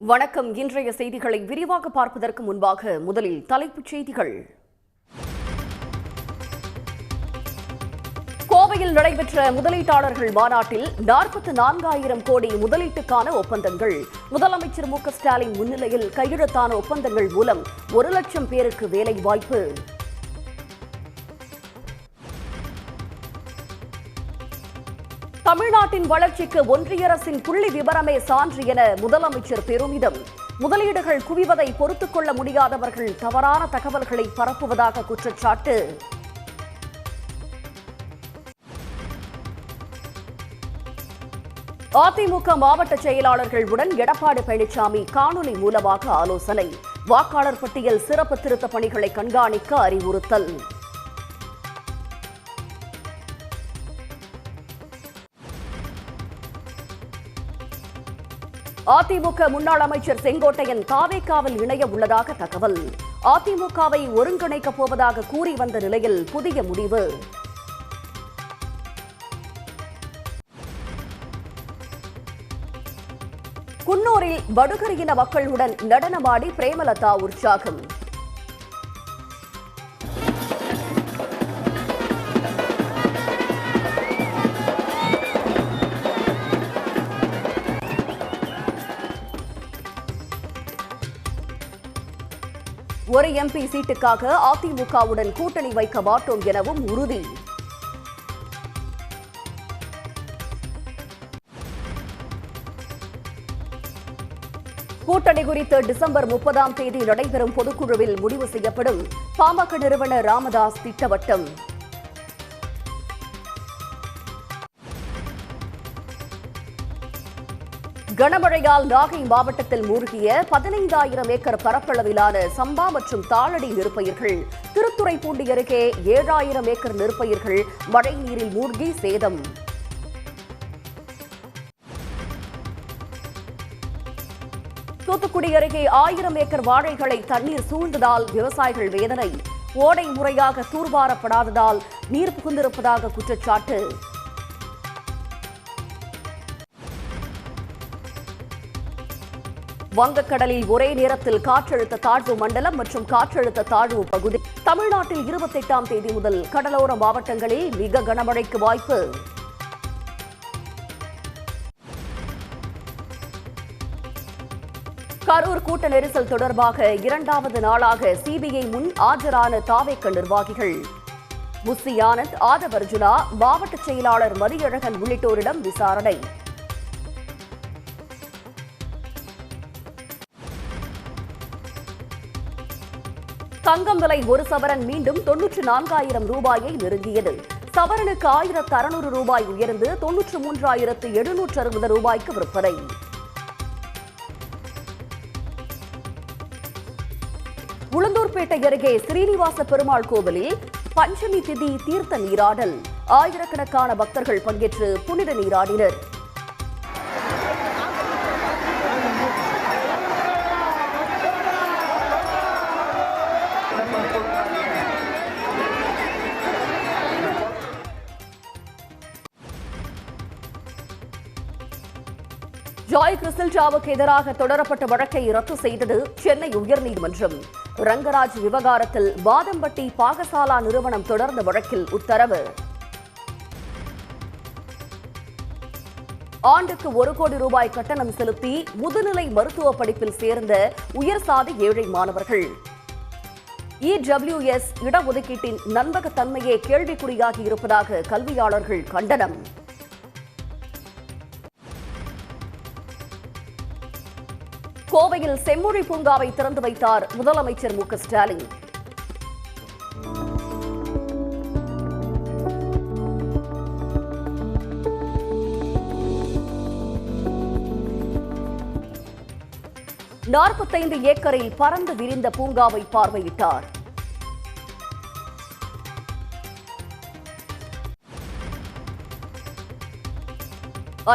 வணக்கம். இன்றைய செய்திகளை விரிவாக பார்ப்பதற்கு முன்பாக முதலில் தலைப்புச் செய்திகள். கோவையில் நடைபெற்ற முதலீட்டாளர்கள் மாநாட்டில் 44,000 கோடி முதலீட்டுக்கான ஒப்பந்தங்கள். முதலமைச்சர் மு க ஸ்டாலின் முன்னிலையில் கையெழுத்தான ஒப்பந்தங்கள் மூலம் 1 லட்சம் பேருக்கு வேலைவாய்ப்பு. தமிழ்நாட்டின் வளர்ச்சிக்கு ஒன்றிய அரசின் புள்ளி விவரமே சான்று என முதலமைச்சர் பெருமிதம். முதலீடுகள் குவிவதை பொறுத்துக் கொள்ள முடியாதவர்கள் தவறான தகவல்களை பரப்புவதாக குற்றச்சாட்டு. அதிமுக மாவட்ட செயலாளர்களுடன் எடப்பாடி பழனிசாமி காணொலி மூலமாக ஆலோசனை. வாக்காளர் பட்டியல் சிறப்பு திருத்த பணிகளை கண்காணிக்க அறிவுறுத்தல். அதிமுக முன்னாள் அமைச்சர் செங்கோட்டையன் தாவேகாவில் இணைய உள்ளதாக தகவல். அதிமுகவை ஒருங்கிணைக்கப் போவதாக கூறி வந்த நிலையில் புதிய முடிவு. குன்னூரில் படுகர் இன மக்களுடன் நடனமாடி பிரேமலதா உற்சாகம். ஒரு எம்பி சீட்டுக்காக அதிமுகவுடன் கூட்டணி வைக்க மாட்டோம் எனவும் உறுதி. கூட்டணி குறித்து டிசம்பர் 30ஆம் தேதி நடைபெறும் பொதுக்குழுவில் முடிவு செய்யப்படும். பாமக நிறுவனர் ராமதாஸ் திட்டவட்டம். கனமழையால் நாகை மாவட்டத்தில் மூழ்கிய 15,000 ஏக்கர் பரப்பளவிலான சம்பா மற்றும் தாளடி நெற்பயிர்கள். திருத்துறைப்பூண்டி அருகே 7,000 ஏக்கர் நெற்பயிர்கள் மழை நீரில் மூழ்கி சேதம். தூத்துக்குடி அருகே 1000 ஏக்கர் வாழைகளை தண்ணீர் சூழ்ந்ததால் விவசாயிகள் வேதனை. ஓடை முறையாக தூர்வாரப்படாததால் நீர் புகுந்திருப்பதாக குற்றச்சாட்டு. வங்கக்கடலில் ஒரே நேரத்தில் காற்றழுத்த தாழ்வு மண்டலம் மற்றும் காற்றழுத்த தாழ்வு பகுதி. தமிழ்நாட்டில் 28ஆம் தேதி முதல் கடலோர மாவட்டங்களில் மிக கனமழைக்கு வாய்ப்பு. கரூர் கூட்ட நெரிசல் தொடர்பாக 2வது நாளாக சிபிஐ முன் ஆஜரான தாவேக நிர்வாகிகள். முசி ஆனந்த், ஆதவர்ஜுனா, மாவட்ட செயலாளர் மதியழகன் உள்ளிட்டோரிடம் விசாரணை. தங்கம் விலை ஒரு சவரன் மீண்டும் 94,000 ரூபாயை நெருங்கியது. சவரனுக்கு 1,600 ரூபாய் உயர்ந்து 93,760 ரூபாய்க்கு விற்பனை. உளுந்தூர்பேட்டை அருகே ஸ்ரீனிவாச பெருமாள் கோவிலில் பஞ்சமி திதி தீர்த்த நீராடல். ஆயிரக்கணக்கான பக்தர்கள் பங்கேற்று புனித நீராடினர். ஜாய் கிறிஸ்டல்டாவுக்கு எதிராக தொடரப்பட்ட வழக்கை ரத்து செய்தது சென்னை உயர்நீதிமன்றம். ரங்கராஜ் விவகாரத்தில் பாதம்பட்டி பாகசாலா நிறுவனம் தொடர்ந்த வழக்கில் உத்தரவு. ஆண்டுக்கு 1 கோடி ரூபாய் கட்டணம் செலுத்தி முதுநிலை மருத்துவ படிப்பில் சேர்ந்த உயர்சாதி ஏழை மாணவர்கள். EWS இடஒதுக்கீட்டின் நம்பகத்தன்மையே கேள்விக்குறியாகி இருப்பதாக கல்வியாளர்கள் கண்டனம். கோவையில் செம்மொழி பூங்காவை திறந்து வைத்தார் முதலமைச்சர் மு க ஸ்டாலின். நாற்பத்தைந்து ஏக்கரில் பறந்து விரிந்த பூங்காவை பார்வையிட்டார்.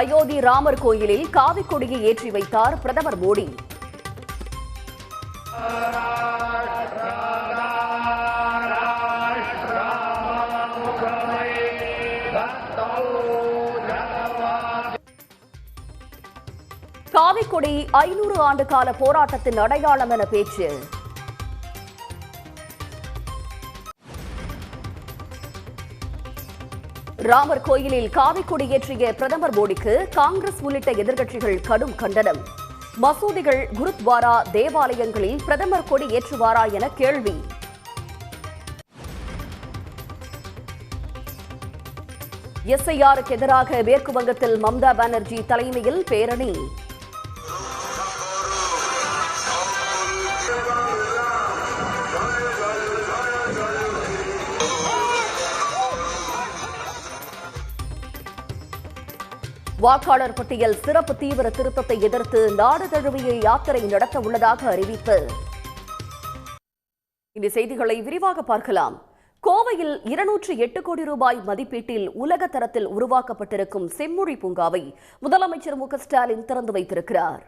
அயோத்தி ராமர் கோயிலில் காவிக் கொடியை ஏற்றி வைத்தார் பிரதமர் மோடி. காவிக்கொடி 500 ஆண்டு கால போராட்டத்தின் அடையாளம் என பேச்சு. ராமர் கோயிலில் காவிக்கொடி ஏற்றிய பிரதமர் மோடிக்கு காங்கிரஸ் உள்ளிட்ட எதிர்க்கட்சிகள் கடும் கண்டனம். மசூதிகள், குருத்வாரா, தேவாலயங்களில் பிரதமர் கொடி ஏற்றுவாரா என கேள்வி. எஸ்ஐஆருக்கு எதிராக மேற்கு வங்கத்தில் மம்தா பானர்ஜி தலைமையில் பேரணி. வாக்காளர் பட்டியல் சிறப்பு தீவிர திருத்தத்தை எதிர்த்து நாடு தழுவிய யாத்திரை நடத்த உள்ளதாக அறிவிப்பு. இந்த செய்திகளை விரிவாக பார்க்கலாம். கோவையில் 208 கோடி ரூபாய் மதிப்பீட்டில் உலக தரத்தில் உருவாக்கப்பட்டிருக்கும் செம்மொழி பூங்காவை முதலமைச்சர் மு க ஸ்டாலின் திறந்து வைத்திருக்கிறார்.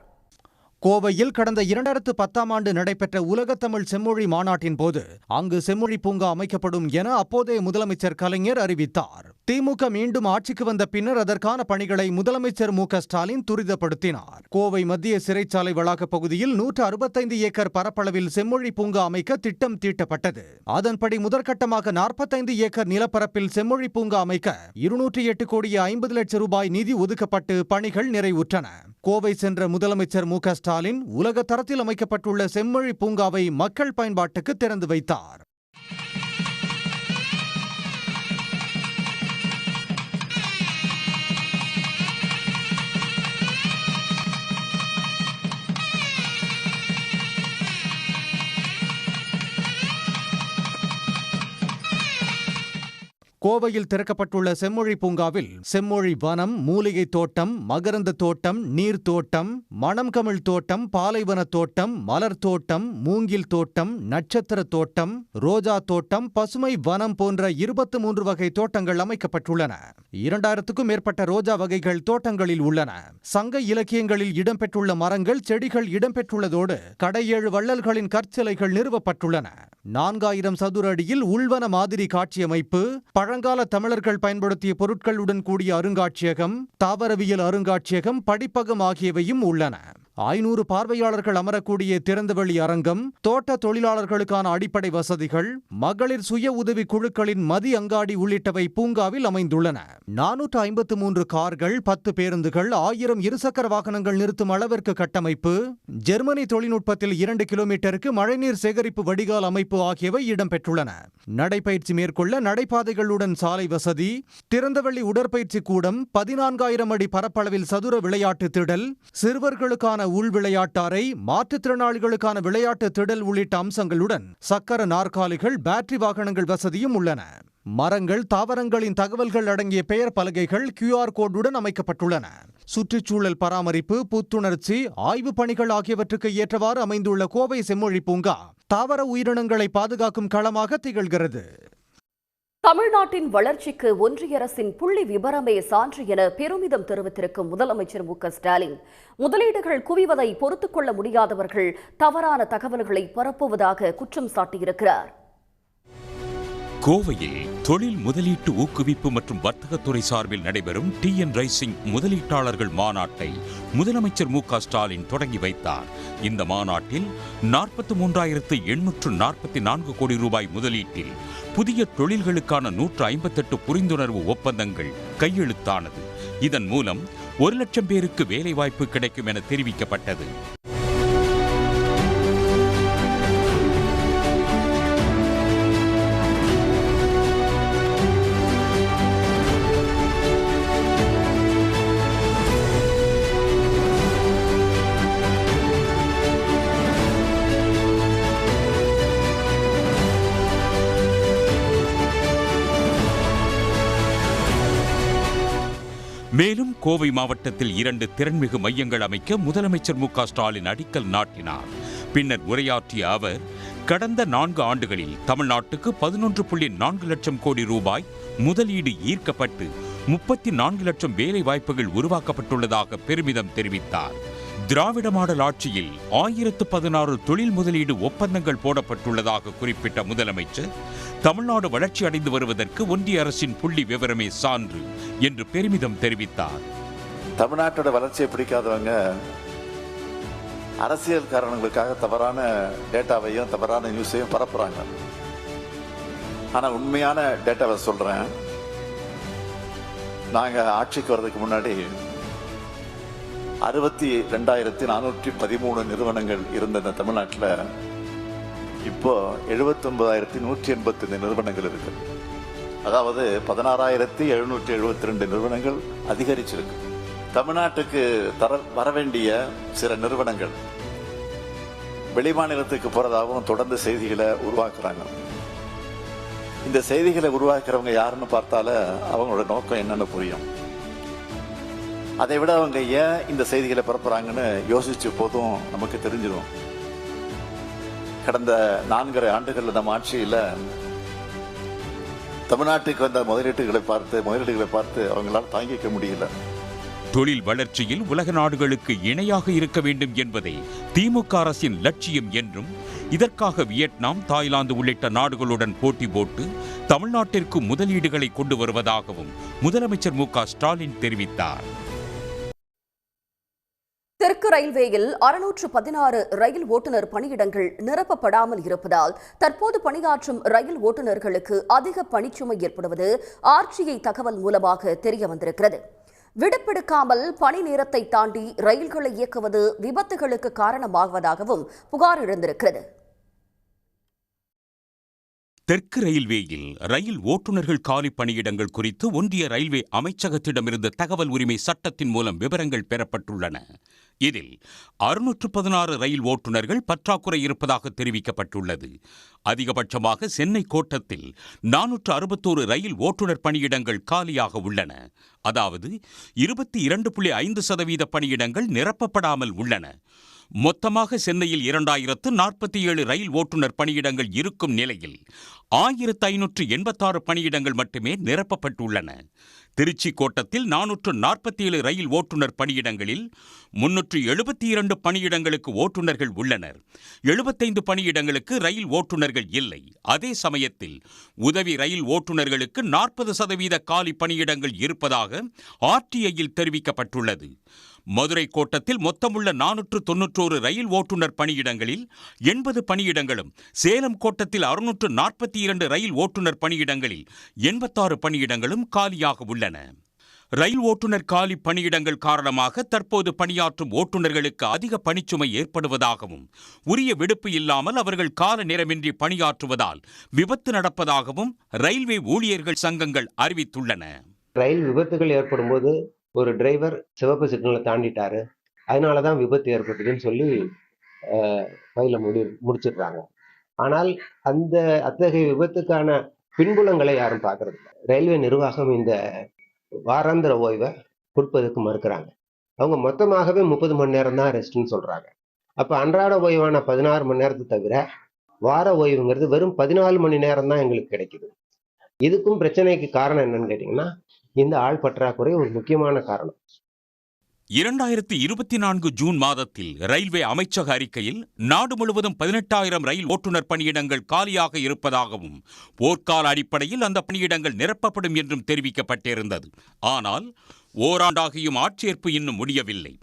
கோவையில் கடந்த 2010ஆம் ஆண்டு நடைபெற்ற உலகத்தமிழ் செம்மொழி மாநாட்டின் போது அங்கு செம்மொழி பூங்கா அமைக்கப்படும் என அப்போதைய முதலமைச்சர் கலைஞர் அறிவித்தார். திமுக மீண்டும் ஆட்சிக்கு வந்த பின்னர் அதற்கான பணிகளை முதலமைச்சர் மு க ஸ்டாலின் துரிதப்படுத்தினார். கோவை மத்திய சிறைச்சாலை வளாக பகுதியில் 165 ஏக்கர் பரப்பளவில் செம்மொழி பூங்கா அமைக்க திட்டம் தீட்டப்பட்டது. அதன்படி முதற்கட்டமாக 45 ஏக்கர் நிலப்பரப்பில் செம்மொழி பூங்கா அமைக்க 208 கோடியே 50 லட்சம் ரூபாய் நிதி ஒதுக்கப்பட்டு பணிகள் நிறைவுற்றன. கோவை சென்ற முதலமைச்சர் மு க ஸ்டாலின் உலக தரத்தில் அமைக்கப்பட்டுள்ள செம்மொழி பூங்காவை மக்கள் பயன்பாட்டுக்கு திறந்து வைத்தார். கோவையில் திறக்கப்பட்டுள்ள செம்மொழி பூங்காவில் செம்மொழி வனம், மூலிகை தோட்டம், மகரந்த தோட்டம், நீர் தோட்டம், மணம் கமிழ் தோட்டம், பாலைவன தோட்டம், மலர் தோட்டம், மூங்கில் தோட்டம், நட்சத்திர தோட்டம், ரோஜா தோட்டம், பசுமை வனம் போன்ற 23 வகை தோட்டங்கள் அமைக்கப்பட்டுள்ளன. 2000க்கும் மேற்பட்ட ரோஜா வகைகள் தோட்டங்களில் உள்ளன. சங்க இலக்கியங்களில் இடம்பெற்றுள்ள மரங்கள், செடிகள் இடம்பெற்றுள்ளதோடு கடையேழு வள்ளல்களின் கற்சிலைகள் நிறுவப்பட்டுள்ளன. 4000 சதுர அடியில் உள்வன மாதிரி காட்சியமைப்பு, பழங்கால தமிழர்கள் பயன்படுத்திய பொருட்களுடன் கூடிய அருங்காட்சியகம், தாவரவியல் அருங்காட்சியகம், படிப்பகம் ஆகியவையும் உள்ளன. 500 பார்வையாளர்கள் அமரக்கூடிய திறந்தவெளி அரங்கம், தோட்ட தொழிலாளர்களுக்கான அடிப்படை வசதிகள், மகளிர் சுய உதவி குழுக்களின் மதி அங்காடி உள்ளிட்டவை பூங்காவில் அமைந்துள்ளன. 453 கார்கள், 10 பேருந்துகள், 1000 இருசக்கர வாகனங்கள் நிறுத்தும் அளவிற்கு கட்டமைப்பு, ஜெர்மனி தொழில்நுட்பத்தில் 2 கிலோமீட்டருக்கு மழைநீர் சேகரிப்பு வடிகால் அமைப்பு ஆகியவை இடம்பெற்றுள்ளன. நடைபயிற்சி மேற்கொள்ள நடைபாதைகளுடன் சாலை வசதி, திறந்தவெளி உடற்பயிற்சி கூடம், 14,000 அடி பரப்பளவில் சதுர விளையாட்டு திடல், சிறுவர்களுக்கான உள் விளையாட்டு அறை, மாற்றுத்திறனாளிகளுக்கான விளையாட்டு திடல் உள்ளிட்ட அம்சங்களுடன் சக்கர நாற்காலிகள், பேட்டரி வாகனங்கள் வசதியும் உள்ளன. மரங்கள், தாவரங்களின் தகவல்கள் அடங்கிய பெயர் பலகைகள் QR கோடுடன் அமைக்கப்பட்டுள்ளன. சுற்றுச்சூழல் பராமரிப்பு, புத்துணர்ச்சி, ஆய்வு பணிகள் ஆகியவற்றுக்கு ஏற்றவாறு அமைந்துள்ள கோவை செம்மொழி பூங்கா தாவர உயிரினங்களை பாதுகாக்கும் களமாக திகழ்கிறது. தமிழ்நாட்டின் வளர்ச்சிக்கு ஒன்றிய அரசின் புள்ளி விபரமே சான்று என பெருமிதம் தெரிவித்திருக்கும் முதலமைச்சர் மு க ஸ்டாலின், முதலீடுகள் குவிவதை பொறுத்துக் கொள்ள முடியாதவர்கள் தவறான தகவல்களை பரப்புவதாக குற்றம் சாட்டியிருக்கிறார். கோவையில் தொழில் முதலீட்டு ஊக்குவிப்பு மற்றும் வர்த்தகத்துறை சார்பில் நடைபெறும் TN ரைசிங் முதலீட்டாளர்கள் மாநாட்டை முதலமைச்சர் மு க ஸ்டாலின் தொடங்கி வைத்தார். இந்த மாநாட்டில் 43,844 கோடி ரூபாய் முதலீட்டில் புதிய தொழில்களுக்கான 158 புரிந்துணர்வு ஒப்பந்தங்கள் கையெழுத்தானது. இதன் மூலம் 1 லட்சம் பேருக்கு வேலைவாய்ப்பு கிடைக்கும் என தெரிவிக்கப்பட்டது. மேலும் கோவை மாவட்டத்தில் 2 திறன்மிகு மையங்கள் அமைக்க முதலமைச்சர் மு க ஸ்டாலின் அடிக்கல் நாட்டினார். பின்னர் உரையாற்றிய அவர், கடந்த 4 ஆண்டுகளில் தமிழ்நாட்டுக்கு 11.4 லட்சம் கோடி ரூபாய் முதலீடு ஈர்க்கப்பட்டு 34 லட்சம் வேலை வாய்ப்புகள் உருவாக்கப்பட்டுள்ளதாக பெருமிதம் தெரிவித்தார். திராவிட மாடல் ஆட்சியில் 1016 தொழில் முதலீடு ஒப்பந்தங்கள் போடப்பட்டுள்ளதாக குறிப்பிட்ட முதலமைச்சர், தமிழ்நாடு வளர்ச்சி அடைந்து வருவதற்கு ஒன்றிய அரசின் புள்ளி விவரமே சான்று என்று பெருமிதம் தெரிவித்தார். தமிழ்நாட்டோட வளர்ச்சியை பிடிக்காதவங்க அரசியல் காரணங்களுக்காக தவறான டேட்டாவையும் தவறான நியூஸையும் பரப்புறாங்க. ஆனால் உண்மையான டேட்டாவை சொல்கிறேன். நாங்கள் ஆட்சிக்கு வர்றதுக்கு முன்னாடி 62,413 நிறுவனங்கள் இருந்த இந்த தமிழ்நாட்டில் இப்போ 79,185 நிறுவனங்கள் இருக்கு. அதாவது 16,772 நிறுவனங்கள் அதிகரிச்சிருக்கு. தமிழ்நாட்டுக்கு வர வேண்டிய சில நிறுவனங்கள் வெளிமாநிலத்துக்கு போறதாகவும் தொடர்ந்து செய்திகளை உருவாக்குறாங்க. இந்த செய்திகளை உருவாக்குறவங்க யாருன்னு பார்த்தால அவங்களோட நோக்கம் என்னன்னு புரியும். அதை விட அவங்க ஏன் இந்த செய்திகளை பரப்புறாங்கன்னு யோசிச்ச போதும் நமக்கு தெரிஞ்சிடும். கடந்த 4.5 ஆண்டுகள் நம்ம ஆட்சியில் தமிழ்நாட்டுக்கு வந்த முதலீடுகளை பார்த்து அவங்களால தாங்கிக்க முடியல. தொழில் வளர்ச்சியில் உலக நாடுகளுக்கு இணையாக இருக்க வேண்டும் என்பதே திமுக அரசின் லட்சியம் என்றும், இதற்காக வியட்நாம், தாய்லாந்து உள்ளிட்ட நாடுகளுடன் போட்டி போட்டு தமிழ்நாட்டிற்கு முதலீடுகளை கொண்டு வருவதாகவும் முதலமைச்சர் மு.க. ஸ்டாலின் தெரிவித்தார். தெற்கு ரயில்வேயில் 616 ரயில் ஓட்டுநர் பணியிடங்கள் நிரப்பப்படாமல் இருப்பதால் தற்போது பணியாற்றும் ரயில் ஓட்டுநர்களுக்கு அதிக பணிச்சுமை ஏற்படுவது ஆர்டிஐ தகவல் மூலமாக தெரிய வந்திருக்கிறது. விடுப்பெடுக்காமல் பணி நேரத்தை தாண்டி ரயில்களை இயக்குவது விபத்துகளுக்கு காரணமாகுவதாகவும் புகார் எழுந்திருக்கிறது. தெற்கு ரயில்வேயில் ரயில் ஓட்டுநர்கள் காலி பணியிடங்கள் குறித்து ஒன்றிய ரயில்வே அமைச்சகத்திடமிருந்து தகவல் உரிமை சட்டத்தின் மூலம் விவரங்கள் பெறப்பட்டுள்ளன. இதில் 616 ரயில் ஓட்டுநர்கள் பற்றாக்குறை இருப்பதாக தெரிவிக்கப்பட்டுள்ளது. அதிகபட்சமாக சென்னை கோட்டத்தில் 461 ரயில் ஓட்டுநர் பணியிடங்கள் காலியாக உள்ளன. அதாவது 22.5% பணியிடங்கள் நிரப்பப்படாமல் உள்ளன. மொத்தமாக சென்னையில் 2047 ரயில் ஓட்டுநர் பணியிடங்கள் இருக்கும் நிலையில் 1586 பணியிடங்கள் மட்டுமே நிரப்பப்பட்டுள்ளன. திருச்சி கோட்டத்தில் 447 ரயில் ஓட்டுநர் பணியிடங்களில் 372 பணியிடங்களுக்கு ஓட்டுநர்கள் உள்ளனர். 75 பணியிடங்களுக்கு ரயில் ஓட்டுநர்கள் இல்லை. அதே சமயத்தில் உதவி ரயில் ஓட்டுநர்களுக்கு 40% காலி பணியிடங்கள் இருப்பதாக ஆர்டிஐயில் தெரிவிக்கப்பட்டுள்ளது. மதுரை கோட்டத்தில் மொத்தமுள்ள 491 ரயில் ஓட்டுநர் பணியிடங்களில் 80 பணியிடங்களும், சேலம் கோட்டத்தில் 642 ரயில் ஓட்டுநர் பணியிடங்களில் 86 பணியிடங்களும் காலியாக உள்ளன. ரயில் ஓட்டுநர் காலி பணியிடங்கள் காரணமாக தற்போது பணியாற்றும் ஓட்டுநர்களுக்கு அதிக பணிச்சுமை ஏற்படுவதாகவும், உரிய விடுப்பு இல்லாமல் அவர்கள் கால நேரமின்றி பணியாற்றுவதால் விபத்து நடப்பதாகவும் ரயில்வே ஊழியர்கள் சங்கங்கள் அறிவித்துள்ளன. ரயில் விபத்துகள் ஏற்படும் போது ஒரு டிரைவர் சிவப்பு சிக்னலை தாண்டிட்டாரு, அதனால தான் விபத்து ஏற்பட்டதுன்னு சொல்லி ஃபைலை முடிச்சிடுறாங்க. ஆனால் அத்தகைய விபத்துக்கான பின்புலங்களை யாரும் பார்க்கறது இல்லை. ரயில்வே நிர்வாகம் இந்த வாராந்திர ஓய்வை கொடுப்பதற்கு மறுக்கிறாங்க. அவங்க மொத்தமாகவே 30 மணி நேரம் தான் ரெஸ்ட்னு சொல்றாங்க. அப்போ அன்றாட ஓய்வான 16 மணி நேரத்தை தவிர வார ஓய்வுங்கிறது வெறும் 14 மணி நேரம் தான் எங்களுக்கு கிடைக்குது. இதுக்கும் பிரச்சனைக்கு காரணம் என்னன்னு கேட்டீங்கன்னா, இந்த ஆள் பற்றாக்குறை ஒரு முக்கியமான காரணம். 2024 ஜூன் மாதத்தில் ரயில்வே அமைச்சக அறிக்கையில் நாடு முழுவதும் 18,000 ரயில் ஓட்டுநர் பணியிடங்கள் காலியாக இருப்பதாகவும், போர்க்கால அடிப்படையில் அந்த பணியிடங்கள் நிரப்பப்படும் என்றும் தெரிவிக்கப்பட்டிருந்தது. ஆனால் ஓராண்டாகியும் ஆட்சேர்ப்பு இன்னும் முடியவில்லை.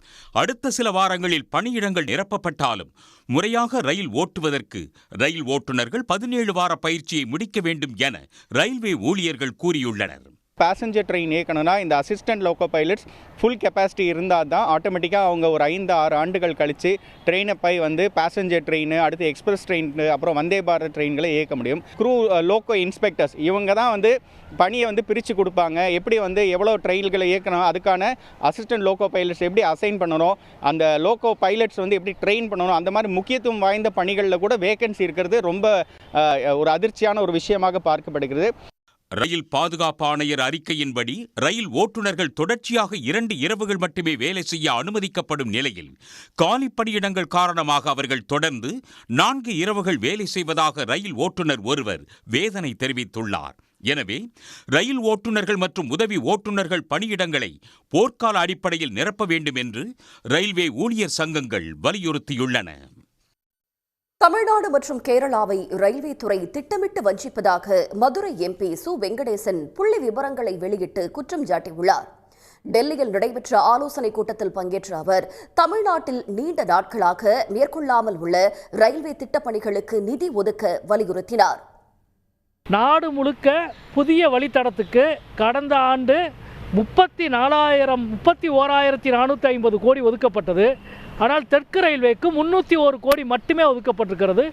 அடுத்த சில வாரங்களில் பணியிடங்கள் நிரப்பப்பட்டாலும் முறையாக ரயில் ஓட்டுவதற்கு ரயில் ஓட்டுநர்கள் 17 வார பயிற்சியை முடிக்க வேண்டும் என ரயில்வே ஊழியர்கள் கூறியுள்ளனர். பேசஞ்சர் ட்ரெயின் இயக்கணும்னா இந்த assistant loco pilots full capacity இருந்தால் தான் ஆட்டோமேட்டிக்காக அவங்க ஒரு 5-6 ஆண்டுகள் கழித்து ட்ரெயினை போய் பேசஞ்சர் ட்ரெயின், அடுத்து எக்ஸ்பிரஸ் ட்ரெயின், அப்புறம் வந்தே பாரத் ட்ரெயின்களை இயக்க முடியும். க்ரூ லோக்கோ இன்ஸ்பெக்டர்ஸ் இவங்க தான் பணியை பிரித்து கொடுப்பாங்க. எப்படி எவ்வளோ ட்ரெயின்களை இயக்கணும், அதுக்கான அசிஸ்டன்ட் லோக்கோ பைலட்ஸ் எப்படி அசைன் பண்ணணும், அந்த லோக்கோ பைலட்ஸ் எப்படி ட்ரெயின் பண்ணணும், அந்த மாதிரி முக்கியத்துவம் வாய்ந்த பணிகளில் கூட வேகன்சி இருக்கிறது ரொம்ப ஒரு அதிர்ச்சியான ஒரு விஷயமாக பார்க்கப்படுகிறது. ரயில் பாதுகாப்பு ஆணையர் அறிக்கையின்படி ரயில் ஓட்டுநர்கள் தொடர்ச்சியாக 2 இரவுகள் மட்டுமே வேலை செய்ய அனுமதிக்கப்படும் நிலையில் காலி பணியிடங்கள் காரணமாக அவர்கள் தொடர்ந்து 4 இரவுகள் வேலை செய்வதாக ரயில் ஓட்டுநர் ஒருவர் வேதனை தெரிவித்துள்ளார். எனவே ரயில் ஓட்டுநர்கள் மற்றும் உதவி ஓட்டுநர்கள் பணியிடங்களை போர்க்கால அடிப்படையில் நிரப்ப வேண்டும் என்று ரயில்வே ஊழியர் சங்கங்கள் வலியுறுத்தியுள்ளன. தமிழ்நாடு மற்றும் கேரளாவை ரயில்வே துறை திட்டமிட்டு வஞ்சிப்பதாக மதுரை எம்பி சு வெங்கடேசன் புள்ளி விவரங்களை வெளியிட்டு குற்றம் சாட்டியுள்ளார். டெல்லியில் நடைபெற்ற ஆலோசனைக் கூட்டத்தில் பங்கேற்ற அவர் தமிழ்நாட்டில் நீண்ட நாட்களாக மேற்கொள்ளாமல் உள்ள ரயில்வே திட்டப்பணிகளுக்கு நிதி ஒதுக்க வலியுறுத்தினார். நாடு முழுக்க புதிய வழித்தடத்துக்கு கடந்த ஆண்டு 31,450 கோடி ஒதுக்கப்பட்டது. ஆனால் தெற்கு ரயில்வேக்கு 301 கோடி மட்டுமே ஒதுக்கப்பட்டிருக்கிறது.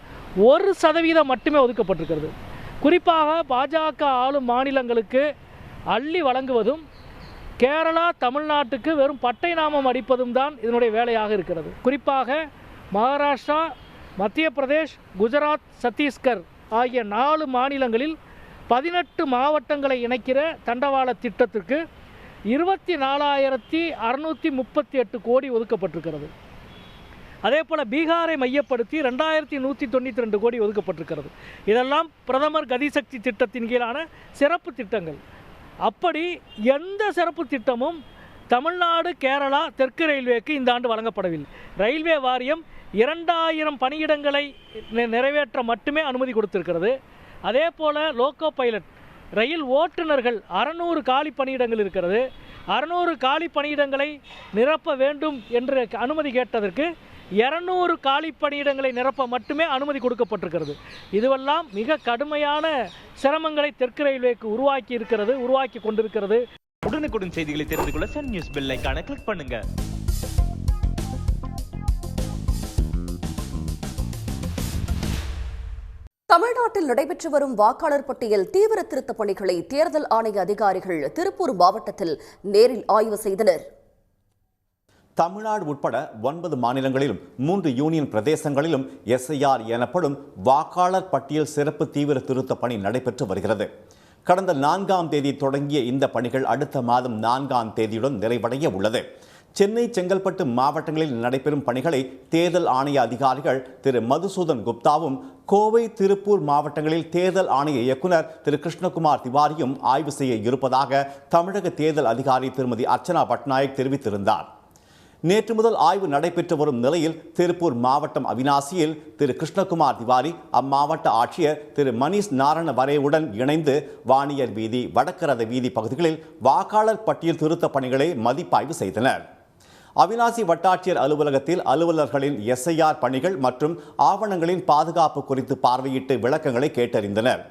1% மட்டுமே ஒதுக்கப்பட்டிருக்கிறது. குறிப்பாக பாஜக ஆளும் மாநிலங்களுக்கு அள்ளி வழங்குவதும் கேரளா தமிழ்நாட்டுக்கு வெறும் பட்டை நாமம் அடிப்பதும் தான் இதனுடைய வேலையாக இருக்கிறது. குறிப்பாக மகாராஷ்டிரா, மத்திய பிரதேஷ், குஜராத், சத்தீஸ்கர் ஆகிய 4 மாநிலங்களில் 18 மாவட்டங்களை இணைக்கிற தண்டவாள திட்டத்திற்கு 24,638 கோடி ஒதுக்கப்பட்டிருக்கிறது. அதே போல் பீகாரை மையப்படுத்தி 2,192 கோடி ஒதுக்கப்பட்டிருக்கிறது. இதெல்லாம் பிரதமர் கதிசக்தி திட்டத்தின் கீழான சிறப்பு திட்டங்கள். அப்படி எந்த சிறப்பு திட்டமும் தமிழ்நாடு, கேரளா, தெற்கு ரயில்வேக்கு இந்த ஆண்டு வழங்கப்படவில்லை. ரயில்வே வாரியம் 2,000 பணியிடங்களை நிறைவேற்ற மட்டுமே அனுமதி கொடுத்திருக்கிறது. அதே போல் லோக்கோ பைலட் ரயில் ஓட்டுநர்கள் 600 காலி பணியிடங்கள் இருக்கிறது. 600 காலி பணியிடங்களை நிரப்ப வேண்டும் என்று அனுமதி கேட்டதற்கு 200 காலி பணியிடங்களை நிரப்ப மட்டுமே அனுமதி கொடுக்கப்பட்டிருக்கிறது. இதுவெல்லாம் மிக கடுமையான சிரமங்களை தெற்கு ரயில்வேக்கு உருவாக்கி கொண்டிருக்கிறது. உடனுக்குடன் செய்திகளை தெரிந்து கொள்ள சன் நியூஸ் பெல் ஐகானை கிளிக் பண்ணுங்க. தமிழ்நாட்டில் நடைபெற்று வரும் வாக்காளர் பட்டியல் தீவிர திருத்த பணிகளை தேர்தல் ஆணைய அதிகாரிகள் திருப்பூர் மாவட்டத்தில் நேரில் ஆய்வு செய்தனர். தமிழ்நாடு உட்பட 9 மாநிலங்களிலும் 3 யூனியன் பிரதேசங்களிலும் SIR எனப்படும் வாக்காளர் பட்டியல் சிறப்பு தீவிர திருத்த பணி நடைபெற்று வருகிறது. கடந்த 4ஆம் தேதி தொடங்கிய இந்த பணிகள் அடுத்த மாதம் 4ஆம் தேதியுடன் நிறைவடைய உள்ளது. சென்னை, செங்கல்பட்டு மாவட்டங்களில் நடைபெறும் பணிகளை தேர்தல் ஆணைய அதிகாரிகள் திரு மதுசூதன் குப்தாவும், கோவை, திருப்பூர் மாவட்டங்களில் தேர்தல் ஆணைய இயக்குனர் திரு கிருஷ்ணகுமார் திவாரியும் ஆய்வு செய்ய இருப்பதாக தமிழக தேர்தல் அதிகாரி திருமதி அர்ச்சனா பட்நாயக் தெரிவித்திருந்தார். நேற்று முதல் ஆய்வு நடைபெற்று வரும் நிலையில் திருப்பூர் மாவட்டம் அவினாசியில் திரு கிருஷ்ணகுமார் திவாரி அம்மாவட்ட ஆட்சியர் திரு மணிஷ் நாராயண வரேவுடன் இணைந்து வாணியர் வீதி, வடக்கரத வீதி பகுதிகளில் வாக்காளர் பட்டியல் திருத்த பணிகளை மதிப்பாய்வு செய்தனர். அவினாசி வட்டாட்சியர் அலுவலகத்தில் அலுவலர்களின் SIR பணிகள் மற்றும் ஆவணங்களின் பாதுகாப்பு குறித்து பார்வையிட்டு விளக்கங்களை கேட்டறிந்தனர்.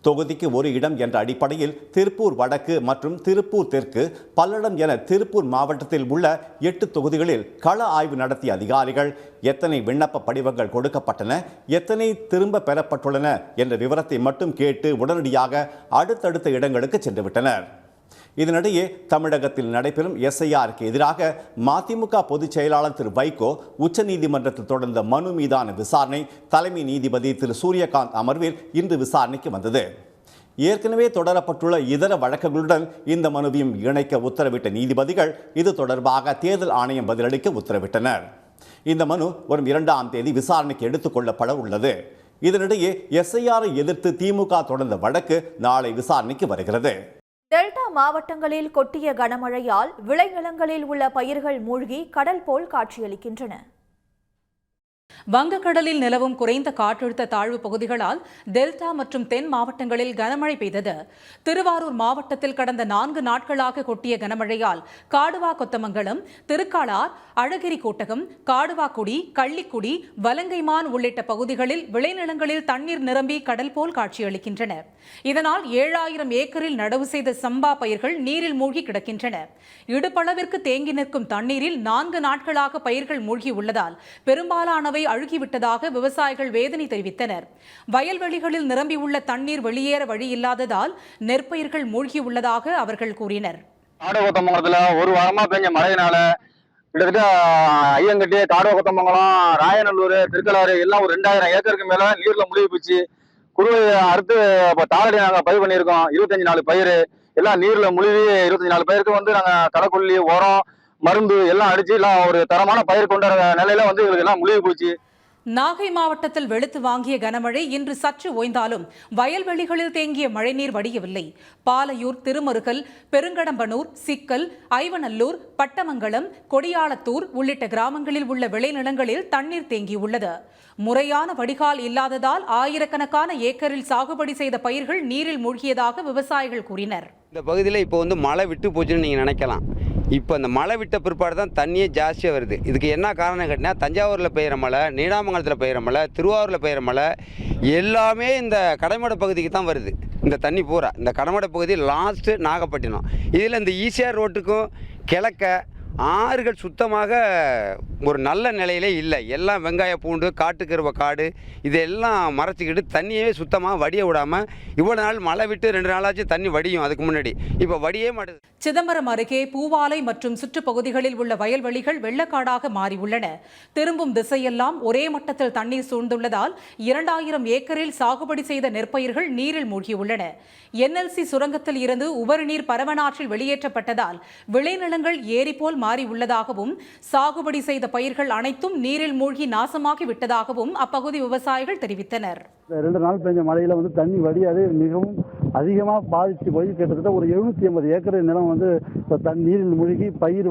தொகுதிக்கு ஒரு இடம் என்ற அடிப்படையில் திருப்பூர் வடக்கு மற்றும் திருப்பூர் தெற்கு, பல்லடம் என திருப்பூர் மாவட்டத்தில் உள்ள 8 தொகுதிகளில் கள ஆய்வு நடத்திய அதிகாரிகள் எத்தனை விண்ணப்ப படிவங்கள் கொடுக்கப்பட்டன, எத்தனை திரும்ப பெறப்பட்டுள்ளன என்ற விவரத்தை மட்டும் கேட்டு உடனடியாக அடுத்தடுத்த இடங்களுக்கு சென்றுவிட்டனர். இதனிடையே தமிழகத்தில் நடைபெறும் SIRக்கு எதிராக மதிமுக பொதுச் செயலாளர் திரு வைகோ உச்சநீதிமன்றத்தில் தொடர்ந்த மனு மீதான விசாரணை தலைமை நீதிபதி திரு சூரியகாந்த் அமர்வில் இன்று விசாரணைக்கு வந்தது. ஏற்கனவே தொடரப்பட்டுள்ள இதர வழக்குகளுடன் இந்த மனுவையும் இணைக்க உத்தரவிட்ட நீதிபதிகள் இது தொடர்பாக தேர்தல் ஆணையம் பதிலளிக்க உத்தரவிட்டனர். இந்த மனு வரும் 2ஆம் தேதி விசாரணைக்கு எடுத்துக் கொள்ளப்பட உள்ளது. இதனிடையே SIRஐ எதிர்த்து திமுக தொடர்ந்த வழக்கு நாளை விசாரணைக்கு வருகிறது. டெல்டா மாவட்டங்களில் கொட்டிய கனமழையால் விளைநிலங்களில் உள்ள பயிர்கள் மூழ்கி கடல் போல் காட்சியளிக்கின்றன. வங்கக்கடலில் நிலவும் குறைந்த காற்றழுத்த தாழ்வு பகுதிகளால் டெல்டா மற்றும் தென் மாவட்டங்களில் கனமழை பெய்தது. திருவாரூர் மாவட்டத்தில் கடந்த 4 நாட்களாக கொட்டிய கனமழையால் காடுவா கொத்தமங்கலம், திருக்காளார், அழகிரி கோட்டகம், காடுவாக்குடி, கள்ளிக்குடி, வலங்கைமான் உள்ளிட்ட பகுதிகளில் விளைநிலங்களில் தண்ணீர் நிரம்பி கடல் போல் காட்சியளிக்கின்றன. இதனால் 7,000 ஏக்கரில் நடவு செய்த சம்பா பயிர்கள் நீரில் மூழ்கி கிடக்கின்றன. இடுப்பளவிற்கு தேங்கி நிற்கும் தண்ணீரில் 4 நாட்களாக பயிர்கள் மூழ்கி உள்ளதால் பெரும்பாலானவை அழுகிவிட்டதாக விவசாயிகள் வேதனை தெரிவித்தனர். வயல்வெளிகளில் நிரம்பியுள்ள தண்ணீர் வெளியேற வழி இல்லாததால் நெற்பயிர்கள் மூழ்கி உள்ளதாக அவர்கள் கூறினர். காடுவக்கத்தமங்கலத்துல ஒரு வாரமா பெஞ்ச மழையினால கிட்டத்தட்ட ஐயங்கட்டி, காடுவக்கத்தமங்கலம், ராயநல்லூர், திருக்கலாறு எல்லாம் ஒரு 2,000 ஏக்கருக்கு மேல நீர்ல மூழ்கி போச்சு. குறுவை அறுத்து தாளடி நாங்க பயிர் பண்ணியிருக்கோம். 25 பயிர் எல்லாம் நீர்ல மூழ்கி 24 பயிருக்கு நாங்க தரக்கொல்லி, உரம், மருந்து எல்லாம் அடிச்சு எல்லாம் ஒரு தரமான பயிர் கொண்ட நிலையில எங்களுக்கு எல்லாம் மூழ்கி போச்சு. நாகை மாவட்டத்தில் வெளுத்து வாங்கிய கனமழை இன்று சற்று ஓய்ந்தாலும் வயல்வெளிகளில் தேங்கிய மழைநீர் வடியவில்லை. பாலையூர், திருமருகல், பெருங்கடம்பனூர், சிக்கல், ஐவநல்லூர், பட்டமங்கலம், கொடியாளத்தூர் உள்ளிட்ட கிராமங்களில் உள்ள விளைநிலங்களில் தண்ணீர் தேங்கியுள்ளது. முறையான வடிகால் இல்லாததால் ஆயிரக்கணக்கான ஏக்கரில் சாகுபடி செய்த பயிர்கள் நீரில் மூழ்கியதாக விவசாயிகள் கூறினர். இந்த பகுதியில் இப்போ மழை விட்டு போச்சுன்னு நீங்கள் நினைக்கலாம். இப்போ அந்த மழை விட்ட பிற்பாடு தான் தண்ணியே ஜாஸ்தியாக வருது. இதுக்கு என்ன காரணம் கேட்டினா, தஞ்சாவூரில் பெய்கிற மழை, நீடாமங்கலத்தில் பெய்கிற மழை, திருவாரூரில் பெய்கிற மழை எல்லாமே இந்த கடைமடை பகுதிக்கு தான் வருது. இந்த தண்ணி பூரா இந்த கடைமடை பகுதி லாஸ்ட்டு நாகப்பட்டினம். இதில் இந்த ஈசிஆர் ரோட்டுக்கும் கிழக்க ஆறுகள் சுத்தமாக ஒரு நல்ல நிலையிலே இல்லை. எல்லாம் வெங்காய பூண்டு, காட்டுக்கருவ காடு இதெல்லாம் மறைச்சிக்கிட்டு தண்ணியே சுத்தமாக வடிய விடாமல் இவ்வளோ நாள் மழை விட்டு 2 நாளாச்சு தண்ணி வடியும். அதுக்கு முன்னாடி இப்போ வடியே மாட்டுது. சிதம்பரம் அருகே பூவாலை மற்றும் சுற்றுப்பகுதிகளில் உள்ள வயல்வெளிகள் வெள்ளக்காடாக மாறியுள்ளன. திரும்பும் திசையெல்லாம் ஒரே மட்டத்தில் தண்ணீர் சூழ்ந்துள்ளதால் 2000 ஏக்கரில் சாகுபடி செய்த நெற்பயிர்கள் நீரில் மூழ்கியுள்ளன. NLC சுரங்கத்தில் இருந்து உபரி நீர் பரவனாற்றில் வெளியேற்றப்பட்டதால் விளைநிலங்கள் ஏரி போல் மாறியுள்ளதாகவும் சாகுபடி செய்த பயிர்கள் அனைத்தும் நீரில் மூழ்கி நாசமாகி விட்டதாகவும் அப்பகுதி விவசாயிகள் தெரிவித்தனர். 2 நாள் பெஞ்ச மழையில தண்ணி வடியாது மிகவும் அதிகமாக பாதித்து போய் கிட்டத்தட்ட ஒரு 750 ஏக்கர் நிலம் நீரில் மூழ்கி பயிர்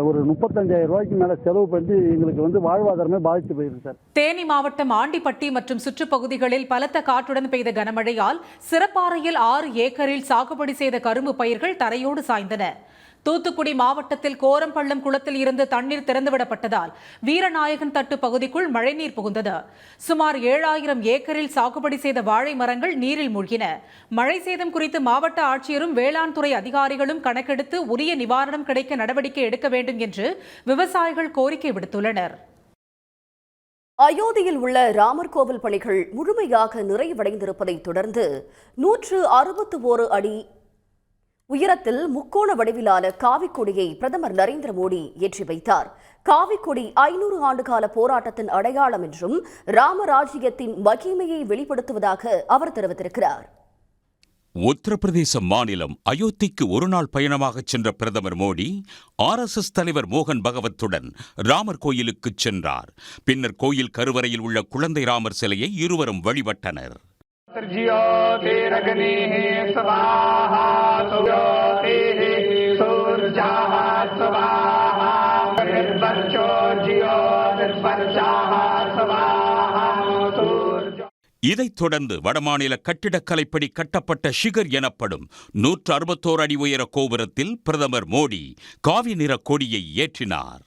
ஒரு 35,000 ரூபாய்க்கு மேல செலவு பண்ணி எங்களுக்கு வாழ்வாதாரமே பாதித்து போயிருக்கு சார். தேனி மாவட்டம் ஆண்டிப்பட்டி மற்றும் சுற்றுப்பகுதிகளில் பலத்த காற்றுடன் பெய்த கனமழையால் சிறப்பாறையில் 6 ஏக்கரில் சாகுபடி செய்த கரும்பு பயிர்கள் தரையோடு சாய்ந்தன. தூத்துக்குடி மாவட்டத்தில் கோரம்பள்ளம் குளத்தில் இருந்து தண்ணீர் திறந்துவிடப்பட்டதால் வீரநாயகன் தட்டு பகுதிக்குள் மழைநீர் புகுந்தது. சுமார் 7000 ஏக்கரில் சாகுபடி செய்த வாழை மரங்கள் நீரில் மூழ்கின. மழை சேதம் குறித்து மாவட்ட ஆட்சியரும் வேளாண் துறை அதிகாரிகளும் கணக்கெடுத்து உரிய நிவாரணம் கிடைக்க நடவடிக்கை எடுக்க வேண்டும் என்று விவசாயிகள் கோரிக்கை விடுத்துள்ளனர். அயோத்தியில் உள்ள ராமர் கோவில் பணிகள் முழுமையாக நிறைவடைந்திருப்பதை தொடர்ந்து 161 அடி உயரத்தில் முக்கோண வடிவிலான காவிக்கொடியை பிரதமர் நரேந்திர மோடி ஏற்றி வைத்தார். காவிக்கொடி 500 ஆண்டுகால போராட்டத்தின் அடையாளம் என்றும் ராமராஜ்யத்தின் மகிமையை வெளிப்படுத்துவதாக அவர் தெரிவித்திருக்கிறார். உத்தரப்பிரதேச மாநிலம் அயோத்திக்கு ஒருநாள் பயணமாக சென்ற பிரதமர் மோடி RSS தலைவர் மோகன் பகவத்துடன் ராமர் கோயிலுக்கு சென்றார். பின்னர் கோயில் கருவறையில் உள்ள குழந்தை ராமர் சிலையை இருவரும் வழிபட்டனர். இதைத் தொடர்ந்து வடமாநில கட்டிடக்கலைப்படி கட்டப்பட்ட ஷிகர் எனப்படும் 161 அடி உயர கோபுரத்தில் பிரதமர் மோடி காவி நிற கொடியை ஏற்றினார்.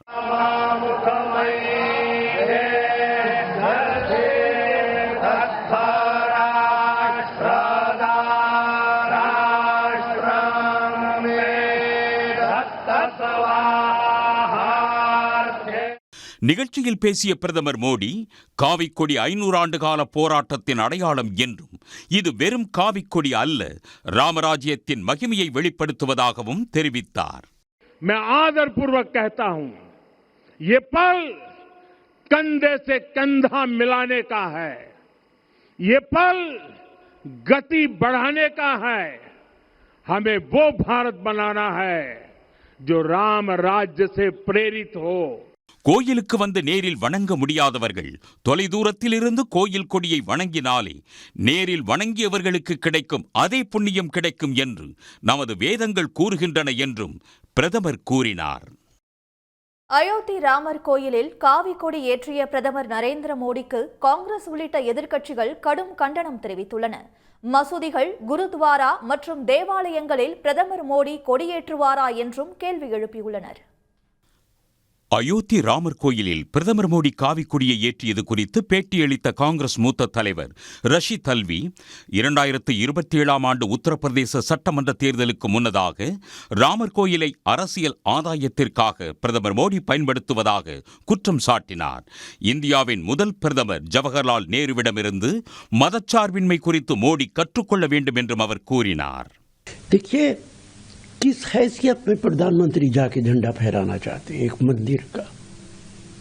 நிகழ்ச்சியில் பேசிய பிரதமர் மோடி காவிக்கொடி 500 ஆண்டுகால போராட்டத்தின் அடையாளம் என்றும் இது வெறும் காவிக்கொடி அல்ல, ராமராஜ்யத்தின் மகிமையை வெளிப்படுத்துவதாகவும் தெரிவித்தார். मैं आदरपूर्वक कहता हूं, ये पल कंधे से कंधा मिलाने का है, ये पल गति बढ़ाने का है. हमें वो भारत बनाना है जो राम राज्य से प्रेरित हो. கோயிலுக்கு வந்து நேரில் வணங்க முடியாதவர்கள் தொலைதூரத்தில் இருந்து கோயில் கொடியை வணங்கினாலே நேரில் வணங்கியவர்களுக்கு கிடைக்கும் அதே புண்ணியம் கிடைக்கும் என்று நமது வேதங்கள் கூறுகின்றன என்றும் பிரதமர் கூறினார். அயோத்தி ராமர் கோயிலில் காவி கொடி ஏற்றிய பிரதமர் நரேந்திர மோடிக்கு காங்கிரஸ் உள்ளிட்ட எதிர்க்கட்சிகள் கடும் கண்டனம் தெரிவித்துள்ளன. மசூதிகள், குருத்வாரா மற்றும் தேவாலயங்களில் பிரதமர் மோடி கொடியேற்றுவாரா என்றும் கேள்வி எழுப்பியுள்ளனர். அயோத்தி ராமர் கோயிலில் பிரதமர் மோடி காவிக்கொடியை ஏற்றியது குறித்து பேட்டியளித்த காங்கிரஸ் மூத்த தலைவர் ரஷித் அல்வி 2027 ஆண்டு உத்தரப்பிரதேச சட்டமன்ற தேர்தலுக்கு முன்னதாக ராமர் கோயிலை அரசியல் ஆதாயத்திற்காக பிரதமர் மோடி பயன்படுத்துவதாக குற்றம் சாட்டினார். இந்தியாவின் முதல் பிரதமர் ஜவஹர்லால் நேருவிடமிருந்து மதச்சார்பின்மை குறித்து மோடி கற்றுக்கொள்ள வேண்டும் என்றும் அவர் கூறினார். किस हैसियत में प्रधानमंत्री जाके झंडा फहराना चाहते हैं एक मंदिर का?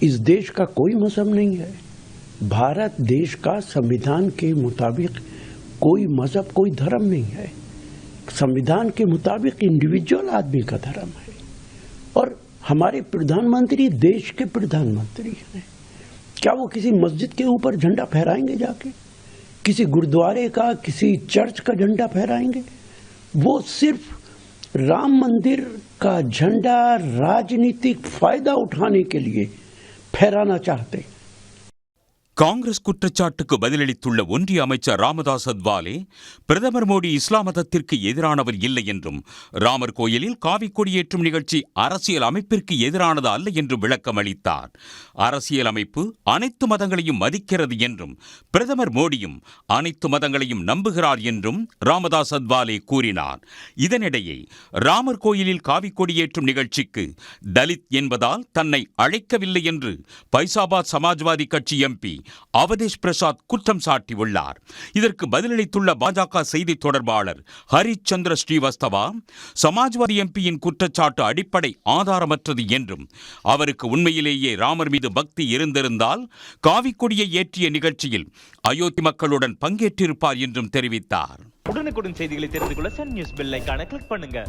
इस देश का कोई मजहब नहीं है. भारत देश का संविधान के मुताबिक कोई मजहब, कोई धर्म नहीं है. संविधान के मुताबिक इंडिविजुअल आदमी का धर्म है. और हमारे प्रधानमंत्री देश के प्रधानमंत्री हैं. क्या वो किसी मस्जिद के ऊपर झंडा फहराएंगे जाके? किसी गुरुद्वारे का, किसी चर्च का झंडा फहराएंगे? वो सिर्फ राम मंदिर का झंडा राजनीतिक फायदा उठाने के लिए फहराना चाहते. காங்கிரஸ் குற்றச்சாட்டுக்கு பதிலளித்துள்ள ஒன்றிய அமைச்சர் ராமதாஸ் அத்வாலே, பிரதமர் மோடி இஸ்லாம் மதத்திற்கு எதிரானவர் இல்லை என்றும், ராமர் கோயிலில் காவிக் கொடியேற்றும் நிகழ்ச்சி அரசியல் அமைப்பிற்கு எதிரானது அல்ல என்றும் விளக்கம் அளித்தார். அரசியல் அமைப்பு அனைத்து மதங்களையும் மதிக்கிறது என்றும், பிரதமர் மோடியும் அனைத்து மதங்களையும் நம்புகிறார் என்றும் ராமதாஸ் அத்வாலே கூறினார். இதனிடையே ராமர் கோயிலில் காவிக் கொடியேற்றும் நிகழ்ச்சிக்கு தலித் என்பதால் தன்னை அழைக்கவில்லை என்று பைசாபாத் சமாஜ்வாதி கட்சி எம்பி அவதேஷ் பிரசாத் குற்றம் சாட்டியுள்ளார். இதற்கு பதிலளித்துள்ள பாஜக செய்தி தொடர்பாளர் ஹரிச்சந்திர ஸ்ரீவஸ்தவா, சமாஜ்வாதி எம்பியின் குற்றச்சாட்டு அடிப்படை ஆதாரமற்றது என்றும், அவருக்கு உண்மையிலேயே ராமர் மீது பக்தி இருந்திருந்தால் காவிக் கொடியை ஏற்றிய நிகழ்ச்சியில் அயோத்தி மக்களுடன் பங்கேற்றிருப்பார் என்றும் தெரிவித்தார். உடனுக்குடன் செய்திகளை தெரிந்து கொள்ள சன் நியூஸ் பெல் ஐகானை கிளிக் பண்ணுங்க.